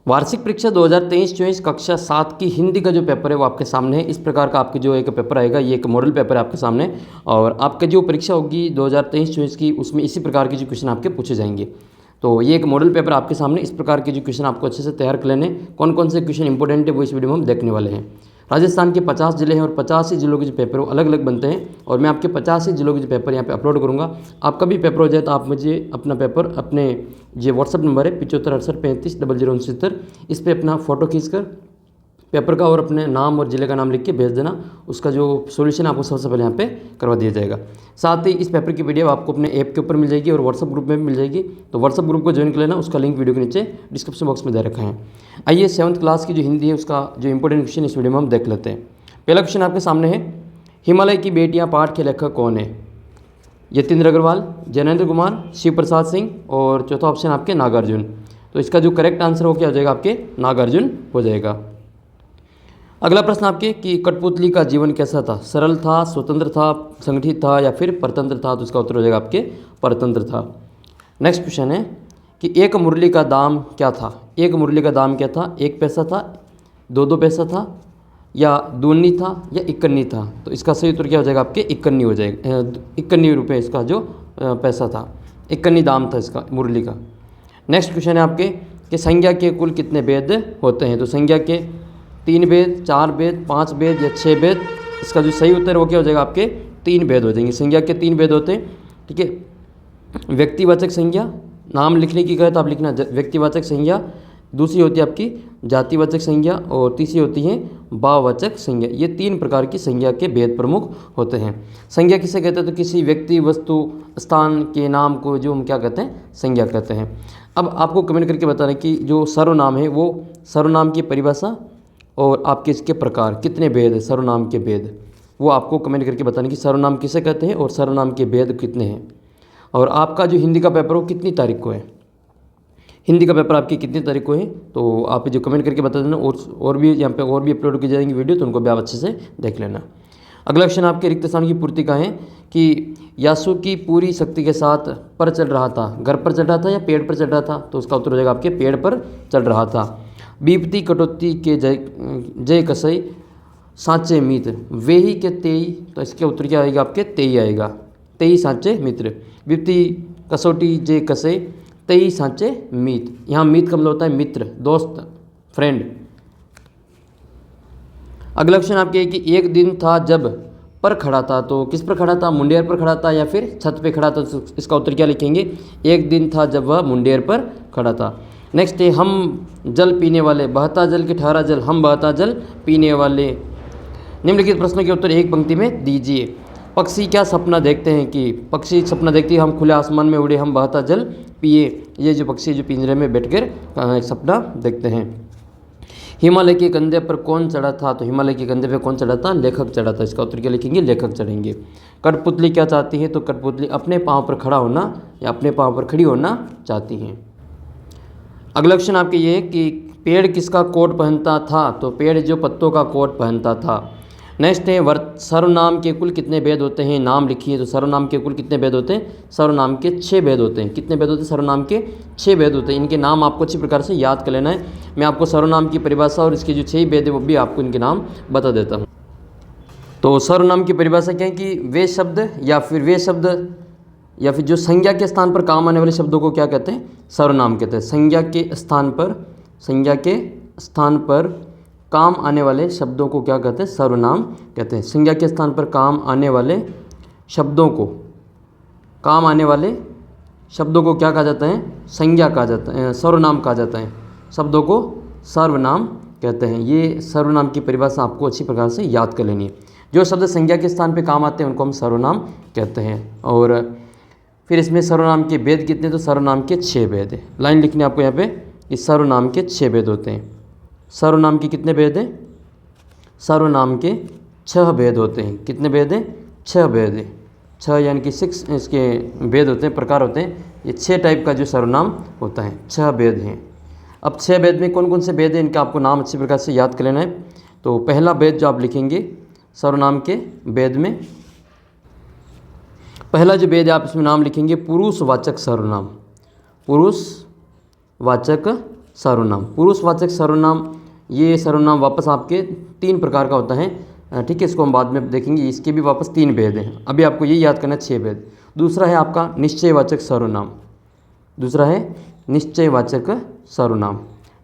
वार्षिक परीक्षा 2023-24 कक्षा 7 की हिंदी का जो पेपर है वो आपके सामने है। इस प्रकार का आपके जो एक पेपर आएगा, ये एक मॉडल पेपर है आपके सामने। और आपका जो परीक्षा होगी 2023-24 की, उसमें इसी प्रकार के जो क्वेश्चन आपके पूछे जाएंगे। तो ये एक मॉडल पेपर आपके सामने, इस प्रकार के जो क्वेश्चन आपको अच्छे से तैयार कर लेने। कौन कौन से क्वेश्चन इंपॉर्टेंट है वो इस वीडियो में हम देखने वाले हैं। राजस्थान के 50 जिले हैं और 50 ही जिलों के जो पेपर वो अलग अलग बनते हैं, और मैं आपके 50 ही जिलों के जो पेपर यहाँ पे अपलोड करूँगा। आपका भी पेपर हो जाए तो आप मुझे अपना पेपर अपने ये व्हाट्सअप नंबर है 7568350069, इस पर अपना फ़ोटो खींचकर पेपर का और अपने नाम और ज़िले का नाम लिख के भेज देना। उसका जो सोल्यूशन आपको सबसे पहले यहाँ पे करवा दिया जाएगा। साथ ही इस पेपर की पीडीएफ आपको अपने ऐप के ऊपर मिल जाएगी और व्हाट्सअप ग्रुप में भी मिल जाएगी। तो व्हाट्सअप ग्रुप को ज्वाइन कर लेना, उसका लिंक वीडियो के नीचे डिस्क्रिप्शन बॉक्स में दे रखा है। आइए 7th क्लास की जो हिंदी है उसका जो इंपॉर्टेंट क्वेश्चन इस वीडियो में हम देख लेते हैं। पहला क्वेश्चन आपके सामने है, हिमालय की बेटियाँ पाठ के लेखक कौन है? यतीन्द्र अग्रवाल, जैनेन्द्र कुमार, शिव प्रसाद सिंह, और चौथा ऑप्शन आपके नागार्जुन। तो इसका जो करेक्ट आंसर हो क्या हो जाएगा? आपके नागार्जुन हो जाएगा। अगला प्रश्न आपके कि कठपुतली का जीवन कैसा था? सरल था, स्वतंत्र था, संगठित था या फिर परतंत्र था? तो इसका उत्तर हो जाएगा आपके परतंत्र था। नेक्स्ट क्वेश्चन है कि एक मुरली का दाम क्या था? एक मुरली का दाम क्या था? 1 पैसा था, 2 पैसा था, या दूनी था, या इक्कन्नी था? तो इसका सही उत्तर क्या हो जाएगा? आपके इक्कन्नी हो जाएगा। 51 रुपये इसका जो पैसा था, इक्कन्नी दाम था इसका मुरली का। नेक्स्ट क्वेश्चन है आपके कि संज्ञा के कुल कितने भेद होते हैं? तो संज्ञा के 3 भेद, 4 भेद, 5 भेद या 6 भेद? इसका जो सही उत्तर वो क्या हो जाएगा? आपके 3 भेद हो जाएंगे। संज्ञा के 3 भेद होते हैं, ठीक है। व्यक्तिवाचक संज्ञा, नाम लिखने की कहे तो आप लिखना व्यक्तिवाचक संज्ञा, दूसरी होती है आपकी जातिवाचक संज्ञा, और तीसरी होती है भाववाचक संज्ञा। ये 3 प्रकार की संज्ञा के भेद प्रमुख होते हैं। संज्ञा किसे कहते हैं? तो किसी व्यक्ति, वस्तु, स्थान के नाम को जो हम क्या कहते हैं? संज्ञा कहते हैं। अब आपको कमेंट करके बताना कि जो सर्वनाम है वो सर्वनाम की परिभाषा और आपके इसके प्रकार कितने भेद है, सर्वनाम के भेद, वो आपको कमेंट करके बताना कि सर्वनाम किसे कहते हैं और सर्वनाम के भेद कितने हैं। और आपका जो हिंदी का पेपर हो कितनी तारीख को है? हिंदी का पेपर आपकी कितनी तारीख को है? तो आप जो कमेंट करके बता देना, और भी यहाँ पे और भी अपलोड की जाएंगी वीडियो, तो उनको भी आप अच्छे से देख लेना। अगला क्वेश्चन आपके रिक्त स्थान की पूर्ति का है कि यासु की पूरी शक्ति के साथ पर चढ़ रहा था, घर पर चढ़ रहा था या पेड़ पर चढ़ रहा था? तो उसका उत्तर हो जाएगा आपके पेड़ पर चढ़ रहा था। बीपती कटौती के जय कसई सांचे मित्र, वे ही के तेई? तो इसके उत्तर क्या आएगा? आपके तेई आएगा। तेई सांचे मित्र, बीपती कसौटी जय कसई, तेई सांचे मीत। यहाँ मीत का मतलब होता है मित्र, दोस्त, फ्रेंड। अगला क्वेश्चन आपके है कि एक दिन था जब पर खड़ा था, तो किस पर खड़ा था? मुंडेर पर खड़ा था या फिर छत पे खड़ा था? तो इसका उत्तर क्या लिखेंगे? एक दिन था जब वह मुंडेर पर खड़ा था। नेक्स्ट है हम जल पीने वाले, बहता जल के ठहरा जल, हम बहता जल पीने वाले। निम्नलिखित प्रश्नों के उत्तर एक पंक्ति में दीजिए। पक्षी क्या सपना देखते हैं? कि पक्षी सपना देखती है हम खुले आसमान में उड़े, हम बहता जल पिए। ये जो पक्षी जो पिंजरे में बैठकर सपना देखते हैं। हिमालय के कंधे पर कौन चढ़ा था? तो हिमालय के कंधे पर कौन चढ़ा था? लेखक चढ़ा था। इसका उत्तर क्या लिखेंगे? लेखक चढ़ेंगे। कठपुतली क्या चाहती है? तो कठपुतली अपने पाँव पर खड़ा होना या अपने पाँव पर खड़ी होना चाहती हैं। अगला क्वेश्चन आपके ये है कि पेड़ किसका कोट पहनता था? तो पेड़ जो पत्तों का कोट पहनता था। नेक्स्ट है सर्वनाम के कुल कितने भेद होते हैं? नाम लिखिए। तो सर्वनाम के कुल कितने भेद होते हैं? सर्वनाम के 6 भेद होते हैं। कितने भेद होते हैं? सर्वनाम के 6 भेद होते हैं। इनके नाम आपको अच्छी प्रकार से याद कर लेना है। मैं आपको सर्वनाम की परिभाषा और इसके जो 6 भेद है वो भी आपको इनके नाम बता देता हूँ। तो सर्वनाम की परिभाषा क्या है कि वे शब्द या फिर जो संज्ञा के स्थान पर काम आने वाले शब्दों को क्या कहते हैं? सर्वनाम कहते हैं। संज्ञा के स्थान पर काम आने वाले शब्दों को क्या कहते हैं? सर्वनाम कहते हैं। संज्ञा के स्थान पर काम आने वाले शब्दों को क्या कहा जाता है? संज्ञा कहा जाता है, सर्वनाम कहा जाता है। शब्दों को सर्वनाम कहते हैं। ये सर्वनाम की परिभाषा आपको अच्छी प्रकार से याद कर लेनी है। जो शब्द संज्ञा के स्थान पर काम आते हैं उनको हम सर्वनाम कहते हैं। और फिर इसमें सर्वनाम के भेद कितने? तो सर्वनाम के 6 भेद है। लाइन लिखनी है आपको यहाँ पे, इस सर्वनाम के 6 भेद होते हैं। सर्वनाम के कितने भेद हैं? सर्वनाम के 6 भेद होते हैं। कितने भेद हैं? 6 भेद है। 6 यानी कि 6 इसके भेद होते हैं, प्रकार होते हैं। ये 6 टाइप का जो सर्वनाम होता है, 6 भेद हैं। अब 6 भेद में कौन कौन से भेद हैं इनका आपको नाम अच्छी प्रकार से याद कर लेना है। तो पहला भेद जो आप लिखेंगे सर्वनाम के भेद में, पहला जो भेद है आप इसमें नाम लिखेंगे पुरुषवाचक सर्वनाम। पुरुषवाचक सर्वनाम। पुरुषवाचक सर्वनाम, ये सर्वनाम वापस आपके 3 प्रकार का होता है, ठीक है, इसको हम बाद में देखेंगे। इसके भी वापस 3 भेद हैं, अभी आपको ये याद करना है 6 भेद। दूसरा है आपका निश्चयवाचक सर्वनाम, दूसरा है निश्चयवाचक सर्वनाम।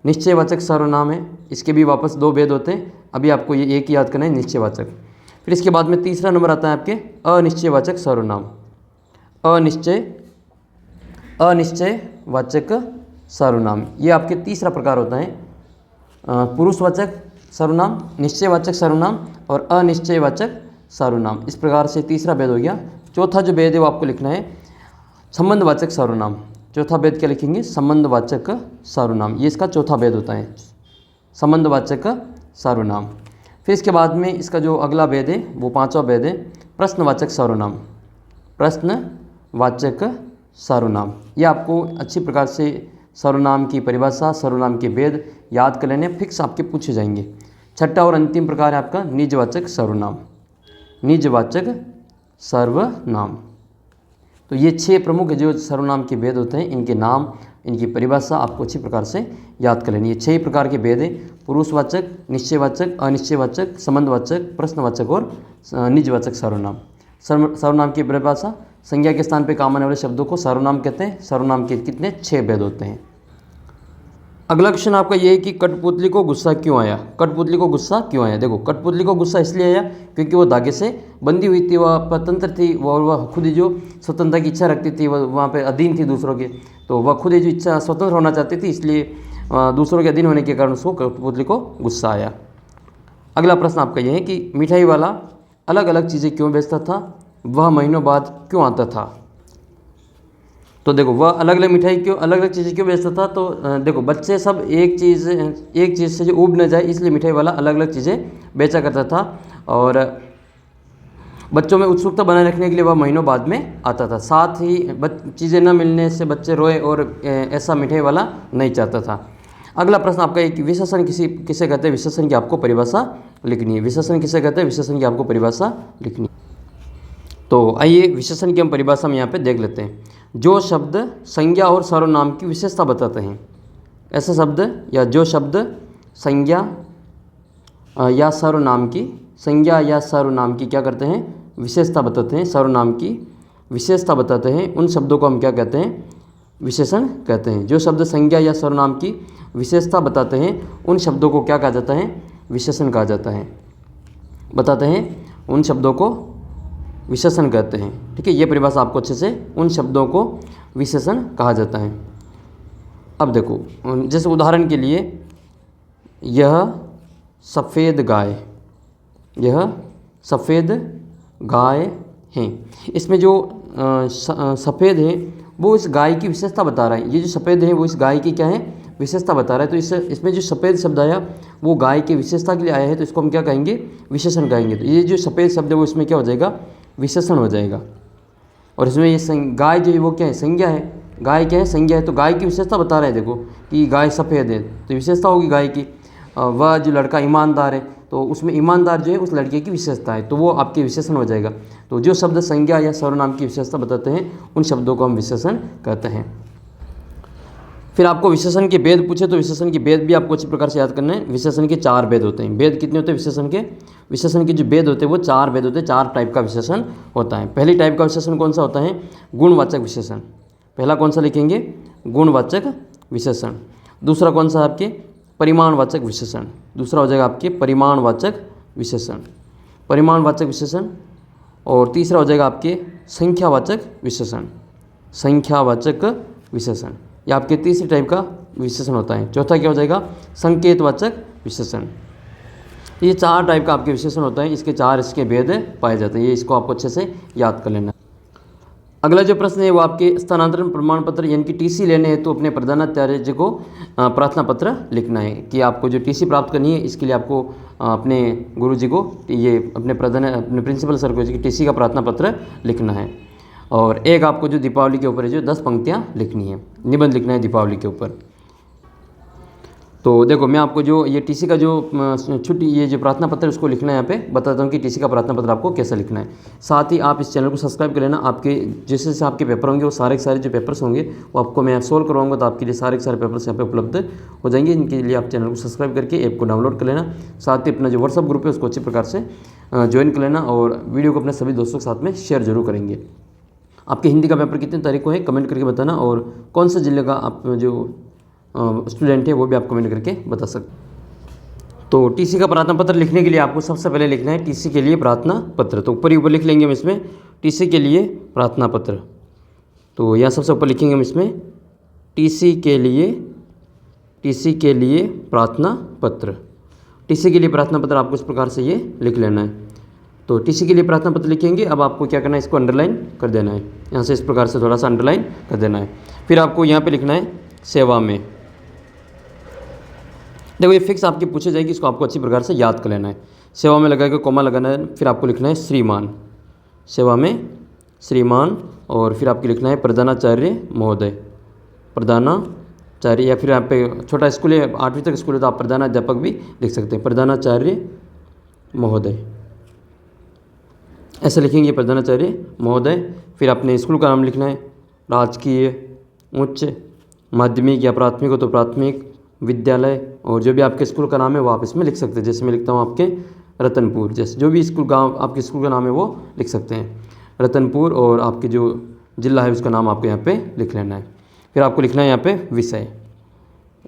निश्चयवाचक सर्वनाम है, इसके भी वापस 2 भेद होते हैं, अभी आपको ये एक ही याद करना है, निश्चयवाचक। फिर इसके बाद में तीसरा नंबर आता है आपके अनिश्चयवाचक सर्वनाम। अनिश्चयवाचक सर्वनाम, ये आपके तीसरा प्रकार होता है। पुरुषवाचक सर्वनाम, निश्चयवाचक सर्वनाम और अनिश्चयवाचक सर्वनाम, इस प्रकार से तीसरा भेद हो गया। चौथा जो भेद है वो आपको लिखना है संबंधवाचक सर्वनाम। चौथा भेद क्या लिखेंगे? संबंधवाचक सर्वनाम, ये इसका चौथा भेद होता है, संबंधवाचक सर्वनाम। फिर इसके बाद में इसका जो अगला भेद है वो पांचवा भेद है प्रश्नवाचक सर्वनाम। प्रश्नवाचक सर्वनाम, ये आपको अच्छी प्रकार से सर्वनाम की परिभाषा, सर्वनाम के भेद याद कर लेने, फिक्स आपके पूछे जाएंगे। छठा और अंतिम प्रकार है आपका निजवाचक सर्वनाम। निजवाचक सर्वनाम, तो ये 6 प्रमुख जो सर्वनाम के भेद होते हैं, इनके नाम, इनकी परिभाषा आपको अच्छी प्रकार से याद कर लेनी है। 6 प्रकार के भेद हैं, पुरुषवाचक, निश्चयवाचक, अनिश्चयवाचक, संबंधवाचक, प्रश्नवाचक और निजवाचक सर्वनाम। सर्वनाम की परिभाषा, संज्ञा के स्थान पर काम आने वाले शब्दों को सर्वनाम कहते हैं। सर्वनाम के कितने? 6 भेद होते हैं। अगला क्वेश्चन आपका ये है कि कठपुतली को गुस्सा क्यों आया? कठपुतली को गुस्सा क्यों आया? देखो, कठपुतली को गुस्सा इसलिए आया क्योंकि वो धागे से बंधी हुई थी, वह स्वतंत्र थी, वह खुद ही जो स्वतंत्रता की इच्छा रखती थी, वह वहाँ पे अधीन थी दूसरों के, तो वह खुद ही जो इच्छा स्वतंत्र होना चाहती थी, इसलिए दूसरों के अधीन होने के कारण उसको कठपुतली को गुस्सा आया। अगला प्रश्न आपका यह है कि मिठाई वाला अलग अलग चीज़ें क्यों बेचता था? वह महीनों बाद क्यों आता था? तो देखो, वह अलग अलग मिठाई क्यों, अलग अलग चीज़ें क्यों बेचता था? तो देखो, बच्चे सब एक चीज़ से जो ऊब न जाए, इसलिए मिठाई वाला अलग अलग चीज़ें बेचा करता था, और बच्चों में उत्सुकता बनाए रखने के लिए वह महीनों बाद में आता था। साथ ही चीज़ें न मिलने से बच्चे रोए, और ऐसा मिठाई वाला नहीं चाहता था। अगला प्रश्न आपका एक विशेषण किसे कहते हैं? विशेषण की आपको परिभाषा लिखनी है। विशेषण किसे कहते हैं? विशेषण की आपको परिभाषा लिखनी है। तो आइए विशेषण की हम परिभाषा में यहाँ पे देख लेते हैं। जो शब्द संज्ञा और सर्वनाम की विशेषता बताते हैं, ऐसे शब्द या जो शब्द संज्ञा या सर्वनाम की, संज्ञा या सर्वनाम की क्या करते हैं? विशेषता बताते हैं, सर्वनाम की विशेषता बताते हैं, उन शब्दों को हम क्या कहते हैं? विशेषण कहते हैं। जो शब्द संज्ञा या सर्वनाम की विशेषता बताते हैं, उन शब्दों को क्या कहा जाता है? विशेषण कहा जाता है। बताते हैं उन शब्दों को विशेषण कहते हैं, ठीक है। ये परिभाषा आपको अच्छे से, उन शब्दों को विशेषण कहा जाता है। अब देखो, जैसे उदाहरण के लिए, यह सफ़ेद गाय, यह सफ़ेद गाय है, इसमें जो सफ़ेद है वो इस गाय की विशेषता बता रहा है। ये जो सफ़ेद है वो इस गाय की क्या है? विशेषता बता रहा है। तो इसमें जो सफ़ेद शब्द आया वो गाय की विशेषता के लिए आया है, तो इसको हम क्या कहेंगे? विशेषण कहेंगे। तो ये जो सफ़ेद शब्द है वो इसमें क्या हो जाएगा? विशेषण हो जाएगा। और इसमें ये गाय जो है वो क्या है? संज्ञा है। गाय क्या है? संज्ञा है। तो गाय की विशेषता बता रहा है, देखो कि गाय सफ़ेद है, तो विशेषता होगी गाय की। वह जो लड़का ईमानदार है, तो उसमें ईमानदार जो है उस लड़के की विशेषता है, तो वो आपके विशेषण हो जाएगा। तो जो शब्द संज्ञा या सर्वनाम की विशेषता बताते हैं, उन शब्दों को हम विशेषण कहते हैं। फिर आपको विशेषण के भेद पूछे तो विशेषण के भेद भी आपको अच्छी प्रकार से याद करना है। विशेषण के 4 भेद होते हैं। भेद कितने होते हैं विशेषण के? विशेषण के जो भेद होते हैं वो 4 भेद होते हैं। 4 टाइप का विशेषण होता है। पहली टाइप का विशेषण कौन सा होता है? गुणवाचक विशेषण। पहला कौन सा लिखेंगे? गुणवाचक विशेषण। दूसरा कौन सा आपके? परिमाणवाचक विशेषण। दूसरा हो जाएगा आपके परिमाणवाचक विशेषण, परिमाणवाचक विशेषण। और तीसरा हो जाएगा आपके संख्यावाचक विशेषण, संख्यावाचक विशेषण। ये आपके तीसरी टाइप का विशेषण होता है। चौथा क्या हो जाएगा? संकेतवाचक विशेषण। ये 4 टाइप का आपके विशेषण होता है। इसके 4 इसके भेद पाए जाते हैं। ये इसको आपको अच्छे से याद कर लेना। अगला जो प्रश्न है वो आपके स्थानांतरण प्रमाण पत्र यानी कि टीसी लेने हैं तो अपने प्रधानाचार्य को प्रार्थना पत्र लिखना है कि आपको जो टीसी प्राप्त करनी है, इसके लिए आपको अपने गुरुजी को, ये अपने अपने प्रिंसिपल सर को टीसी का प्रार्थना पत्र लिखना है। और एक आपको जो दीपावली के ऊपर है जो 10 पंक्तियाँ लिखनी है, निबंध लिखना है दीपावली के ऊपर। तो देखो मैं आपको जो ये टीसी का जो छुट्टी ये जो प्रार्थना पत्र है उसको लिखना है यहाँ पे बताता हूँ कि टीसी का प्रार्थना पत्र आपको कैसा लिखना है। साथ ही आप इस चैनल को सब्सक्राइब कर लेना। आपके जैसे जैसे आपके पेपर होंगे वो सारे के सारे जो पेपर्स होंगे वो आपको मैं सोल्व करवाऊंगा, तो आपके लिए सारे के सारे पेपर्स यहाँ पे उपलब्ध हो जाएंगे। इनके लिए आप चैनल को सब्सक्राइब करके ऐप को डाउनलोड कर लेना। साथ ही अपना जो व्हाट्सअप ग्रुप है उसको अच्छी प्रकार से ज्वाइन कर लेना और वीडियो को अपने सभी दोस्तों के साथ में शेयर जरूर करेंगे। आपके हिंदी का पेपर कितनी तारीख को है कमेंट करके बताना, और कौन सा जिले का आप जो स्टूडेंट है वो भी आप कमेंट करके बता सकते। तो टीसी का प्रार्थना पत्र लिखने के लिए आपको सबसे पहले लिखना है टीसी के लिए प्रार्थना पत्र। तो ऊपर ही ऊपर लिख लेंगे हम इसमें टीसी के लिए प्रार्थना पत्र। तो यहाँ सबसे ऊपर लिखेंगे हम इसमें टीसी के लिए प्रार्थना पत्र। टीसी के लिए प्रार्थना पत्र आपको इस प्रकार से ये लिख लेना है। तो टीसी के लिए प्रार्थना पत्र लिखेंगे। अब आपको क्या करना है, इसको अंडरलाइन कर देना है। यहाँ से इस प्रकार से थोड़ा सा अंडरलाइन कर देना है। फिर आपको यहाँ पे लिखना है सेवा में। देखो ये फिक्स आपकी पूछी जाएगी, इसको आपको अच्छी प्रकार से याद कर लेना है। सेवा में लगा के कोमा लगाना है, फिर आपको लिखना है श्रीमान। सेवा में श्रीमान, और फिर आपको लिखना है प्रधानाचार्य महोदय। प्रधानाचार्य, या फिर यहाँ पे छोटा स्कूल है 8वीं तक स्कूल है तो आप प्रधानाध्यापक भी लिख सकते हैं, प्रधानाचार्य महोदय ऐसा लिखेंगे, प्रधानाचार्य महोदय। फिर अपने स्कूल का नाम लिखना है, राजकीय उच्च माध्यमिक या प्राथमिक हो तो प्राथमिक विद्यालय, और जो भी आपके स्कूल का नाम है वो आप इसमें लिख सकते हैं। जैसे मैं लिखता हूँ आपके रतनपुर, जैसे जो भी स्कूल गांव आपके स्कूल का नाम है वो लिख सकते हैं रतनपुर, और आपके जो जिला है उसका नाम आपको यहाँ पे लिख लेना है। फिर आपको लिखना है यहाँ पे विषय।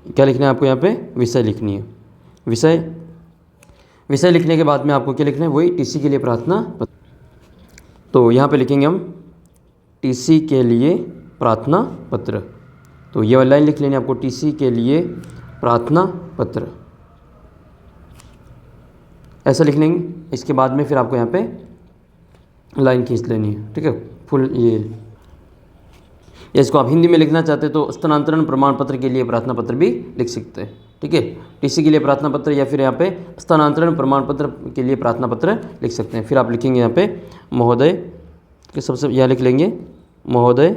क्या लिखना है आपको यहाँ पे, विषय लिखनी है। विषय लिखने के बाद में आपको क्या लिखना है, वही टीसी के लिए प्रार्थना पत्र। तो यहाँ पे लिखेंगे हम टीसी के लिए प्रार्थना पत्र। तो ये वाली लाइन लिख लेनी है आपको, टीसी के लिए प्रार्थना पत्र ऐसा लिख लेंगे। इसके बाद में फिर आपको यहाँ पे लाइन खींच लेनी है, ठीक है, फुल। ये इसको आप हिंदी में लिखना चाहते हैं तो स्थानांतरण प्रमाण पत्र के लिए प्रार्थना पत्र भी लिख सकते हैं, ठीक है। टीसी के लिए प्रार्थना पत्र या फिर यहाँ पे स्थानांतरण प्रमाण पत्र के लिए प्रार्थना पत्र लिख सकते हैं। फिर आप लिखेंगे यहाँ पे महोदय के सबसे यहाँ लिख लेंगे महोदय,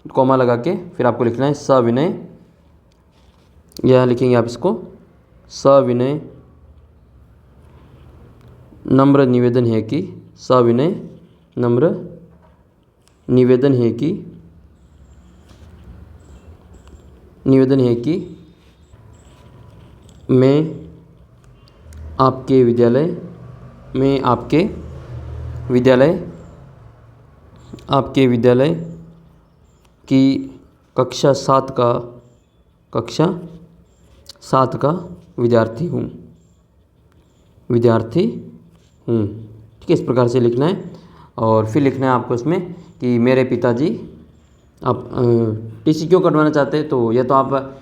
कॉमा लगा के फिर आपको लिखना है सविनय। यहाँ लिखेंगे आप इसको सविनय नम्र निवेदन है कि, सविनय नम्र निवेदन है कि मैं आपके विद्यालय की कक्षा 7 का विद्यार्थी हूँ, ठीक है। इस प्रकार से लिखना है। और फिर लिखना है आपको इसमें कि मेरे पिताजी, आप टीसी क्यों कटवाना चाहते हैं, तो या तो आप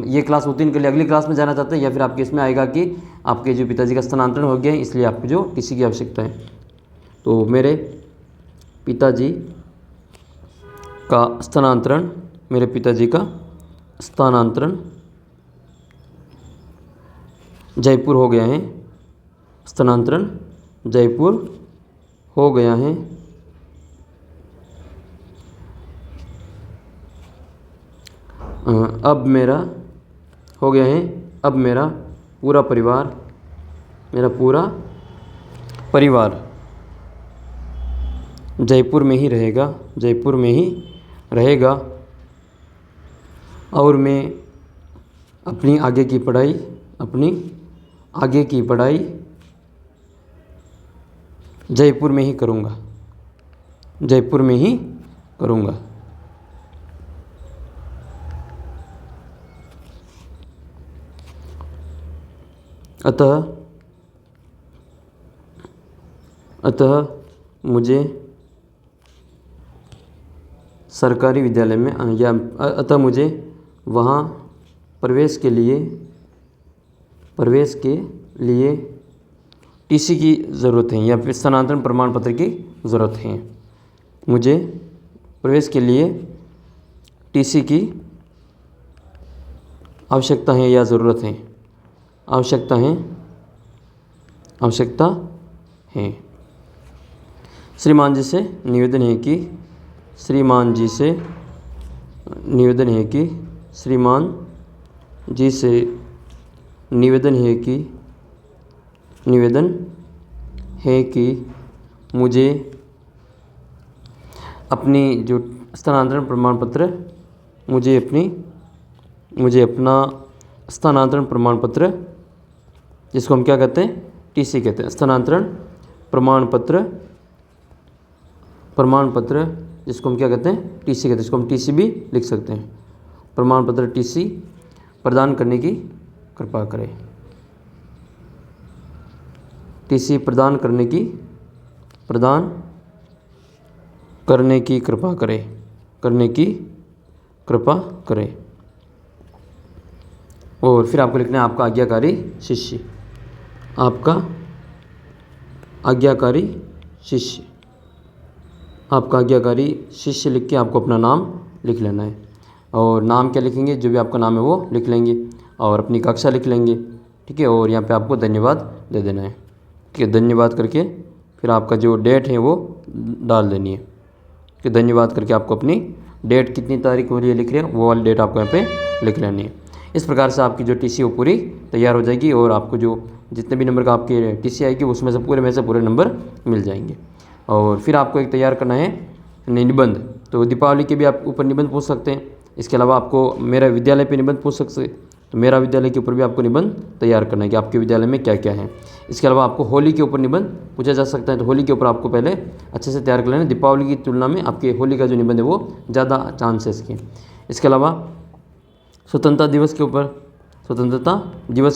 ये क्लास उत्तीर्ण के लिए अगली क्लास में जाना चाहते हैं, या फिर आपके इसमें आएगा कि आपके जो पिताजी का स्थानांतरण हो गया है इसलिए आपको जो टीसी की आवश्यकता है। तो मेरे पिताजी का स्थानांतरण जयपुर हो गया है, स्थानांतरण जयपुर हो गया है। अब मेरा पूरा परिवार जयपुर में ही रहेगा, और मैं अपनी आगे की पढ़ाई जयपुर में ही करूँगा। अतः मुझे सरकारी विद्यालय में अतः मुझे वहाँ प्रवेश के लिए टीसी की ज़रूरत है या फिर स्थानांतरण प्रमाण पत्र की ज़रूरत है। मुझे प्रवेश के लिए टीसी की आवश्यकता है या ज़रूरत है, आवश्यकता है। श्रीमान जी से निवेदन है कि श्रीमान जिसे निवेदन है कि मुझे अपनी जो स्थानांतरण प्रमाण पत्र मुझे अपना स्थानांतरण प्रमाण पत्र, जिसको हम क्या कहते हैं, टीसी कहते हैं, स्थानांतरण प्रमाण पत्र जिसको हम क्या कहते हैं, टीसी कहते हैं, इसको हम टीसी भी लिख सकते हैं। प्रमाण पत्र टीसी प्रदान करने की कृपा करें। टीसी प्रदान करने की कृपा करें। और फिर आपको लिखना है आपका आज्ञाकारी शिष्य, आपका आज्ञाकारी शिष्य लिख के आपको अपना नाम लिख लेना है। और नाम क्या लिखेंगे, जो भी आपका नाम है वो लिख लेंगे और अपनी कक्षा लिख लेंगे, ठीक है। और यहाँ पे आपको धन्यवाद दे देना है, ठीक है। धन्यवाद करके फिर आपका जो डेट है वो डाल देनी है, कि धन्यवाद करके आपको अपनी डेट कितनी तारीख को लिए लिख रहे हैं वो वाली डेट आपको यहाँ पे लिख लेनी है। इस प्रकार से आपकी जो टीसी वो पूरी तैयार हो जाएगी और आपको जो जितने भी नंबर का आपकी टीसी आएगी उसमें से पूरे नंबर मिल जाएंगे। और फिर आपको एक तैयार करना है निबंध। तो दीपावली के भी आप ऊपर निबंध पूछ सकते हैं। इसके अलावा आपको मेरा विद्यालय पे निबंध पूछ सकते हैं, तो मेरा विद्यालय के ऊपर भी आपको निबंध तैयार करना है कि आपके विद्यालय में क्या क्या है। इसके अलावा आपको होली के ऊपर निबंध पूछा जा सकता है, तो होली के ऊपर आपको पहले अच्छे से तैयार कर लेना। दीपावली की तुलना में आपके होली का जो निबंध है वो ज़्यादा चांसेस के। इसके अलावा स्वतंत्रता दिवस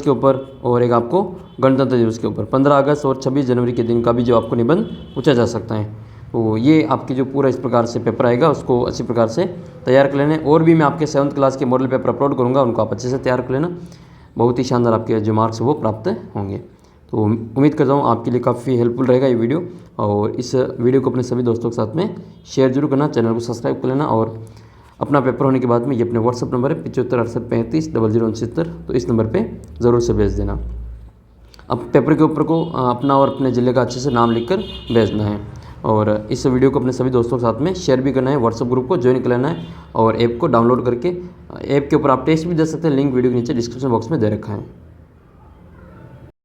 के ऊपर और एक आपको गणतंत्र दिवस के ऊपर 15 अगस्त और 26 जनवरी के दिन का भी जो आपको निबंध पूछा जा सकता है। तो ये आपकी जो पूरा इस प्रकार से पेपर आएगा उसको अच्छी प्रकार से तैयार कर लेना। और भी मैं आपके 7th क्लास के मॉडल पेपर अपलोड करूँगा, उनको आप अच्छे से तैयार कर लेना। बहुत ही शानदार आपके जो मार्क्स वो प्राप्त होंगे। तो उम्मीद करता हूँ आपके लिए काफ़ी हेल्पफुल रहेगा ये वीडियो। और इस वीडियो को अपने सभी दोस्तों के साथ में शेयर जरूर करना, चैनल को सब्सक्राइब कर लेना। और अपना पेपर होने के बाद में ये अपने व्हाट्सअप नंबर है 7568350069, तो इस नंबर पे ज़रूर से भेज देना। अब पेपर के ऊपर को अपना और अपने ज़िले का अच्छे से नाम लिखकर भेजना है। और इस वीडियो को अपने सभी दोस्तों के साथ में शेयर भी करना है, व्हाट्सअप ग्रुप को ज्वाइन कर लेना है और ऐप को डाउनलोड करके ऐप के ऊपर आप टेस्ट भी दे सकते हैं। लिंक वीडियो के नीचे डिस्क्रिप्शन बॉक्स में दे रखा है।